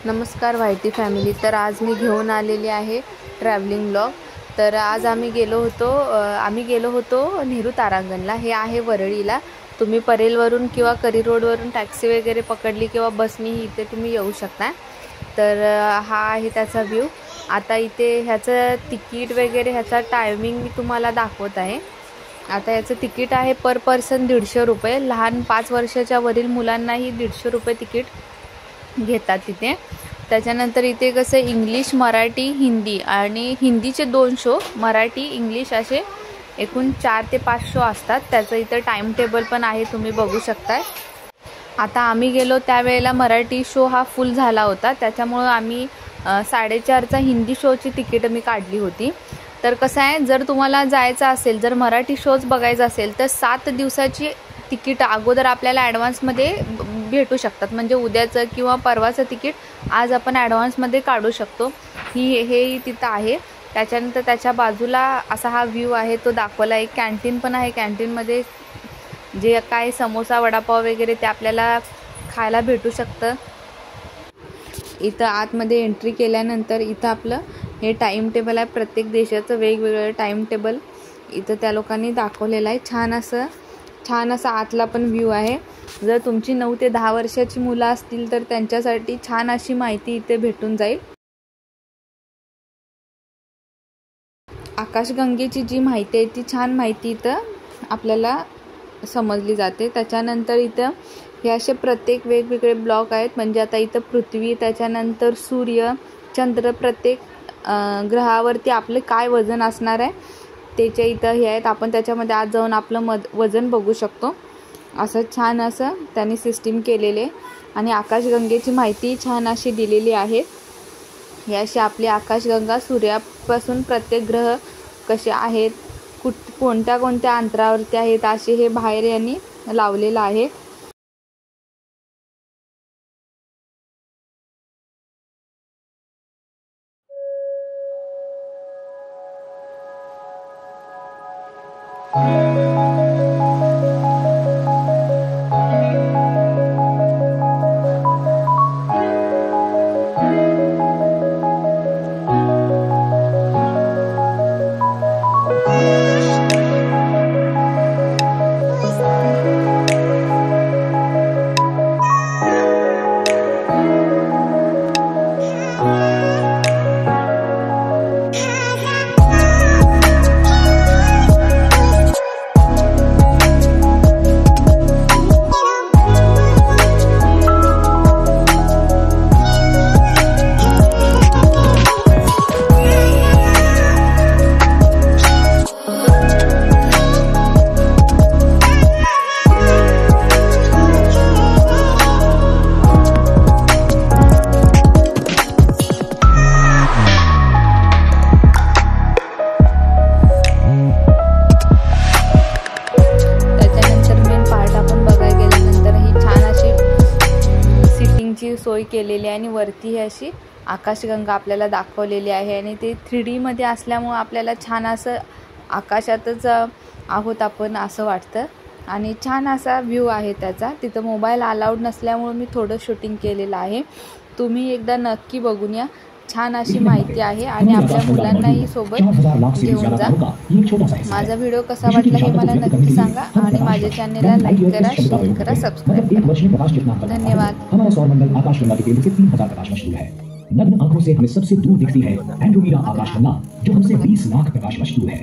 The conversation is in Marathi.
नमस्कार वायटी फॅमिली। तर आज मी घेऊन आलेली आहे ट्रॅव्हलिंग ब्लॉग। तर आज आम्ही गेलो होतो नेहरू तारांगणला। हे आहे वरळीला। तुम्ही परेलवरून किंवा करी रोडवरून टॅक्सी वगैरे पकडली किंवा बसनी इथे तुम्ही येऊ शकता। तर हा आहे त्याचा व्ह्यू। आता इथे ह्याचं तिकीट वगैरे ह्याचा टायमिंग मी तुम्हाला दाखवत आहे। आता याचं तिकीट आहे पर पर्सन 150 रुपये। लहान 5 वर्षाच्या वरील मुलांनाही 150 रुपये तिकीट घेतात तिथे। त्याच्यानंतर इथे कसं इंग्लिश, मराठी, हिंदी आणि हिंदीचे 2 शो, मराठी इंग्लिश असे एकूण 4 ते 5 शो असतात। त्याचं इथे टाइम टेबल पण आहे, तुम्ही बघू शकताय। आता आम्ही गेलो त्यावेळेला मराठी शो हा फुल झाला होता, त्याच्यामुळे आम्ही 4:30चा हिंदी शोची तिकीट मी काढली होती। तर कसं आहे, जर तुम्हाला जायचं असेल, जर मराठी शोज बघायचा असेल तर 7 दिवसाची तिकीट अगोदर आपल्याला ॲडव्हान्समध्ये भेटू शकतात। म्हणजे उद्याचं किंवा परवाचं तिकीट आज आपण ॲडव्हान्समध्ये काढू शकतो। हे तिथं आहे। त्याच्यानंतर त्याच्या बाजूला असा हा व्ह्यू आहे, तो दाखवला। एक कॅन्टीन पण आहे। कॅन्टीनमध्ये जे काय समोसा, वडापाव वगैरे ते आपल्याला खायला भेटू शकतं। इथं आतमध्ये एंट्री केल्यानंतर इथं आपलं हे टाइम टेबल आहे। प्रत्येक देशाचं वेगवेगळं टाइम टेबल इथं त्या लोकांनी दाखवलेलं आहे। छान असा आतला पण व्ह्यू आहे। जर तुमची 9 ते 10 वर्षाची मुलं असतील तर त्यांच्यासाठी छान अशी माहिती इथे भेटून जाईल। आकाशगंगेची जी माहिती आहे ती छान माहिती इथं आपल्याला समजली जाते। त्याच्यानंतर इथं हे असे प्रत्येक वेगवेगळे ब्लॉक आहेत। म्हणजे आता इथं पृथ्वी, त्याच्यानंतर सूर्य, चंद्र, प्रत्येक ग्रहावरती आपले काय वजन असणार आहे त्याच्या इथं हे आहेत। आपण त्याच्यामध्ये आज जाऊन आपलं वजन बघू शकतो। असं छान असं त्यांनी सिस्टीम केलेले आणि आकाशगंगेची माहिती छान अशी दिलेली आहे। ही अशी आपली आकाशगंगा, सूर्यापासून प्रत्येक ग्रह कसे आहेत, कोणत्या अंतरावरती आहेत, असे हे बाहेर यांनी लावलेलं आहे। सोय केलेली आहे आणि वरती ही अशी आकाशगंगा आपल्याला दाखवलेली आहे आणि ते 3D मध्ये असल्यामुळे आपल्याला छान असं आकाशातच आहोत आपण असं वाटतं आणि छान असा व्ह्यू आहे त्याचा। तिथं मोबाईल अलाउड नसल्यामुळे मी थोडं शूटिंग केलेलं आहे। तुम्ही एकदा नक्की बघून या। छान अशी माहिती आहे आणि आपल्या मुलांनाही सोबत घेऊन जा। माझा व्हिडिओ कसा वाटला हे मला नक्की सांगा आणि माझ्या चॅनलला लाईक करा, शेअर करा, सबस्क्राइब करा। धन्यवाद। हमारा सौरमंडल आकाशगंगा के केंद्र से 3000 प्रकाश वर्ष दूर है। नग्न आंखों से हमें सबसे दूर दिखती है एंड्रोमेडा आकाशगंगा, जो हमसे 20 लाख प्रकाश वर्ष दूर है।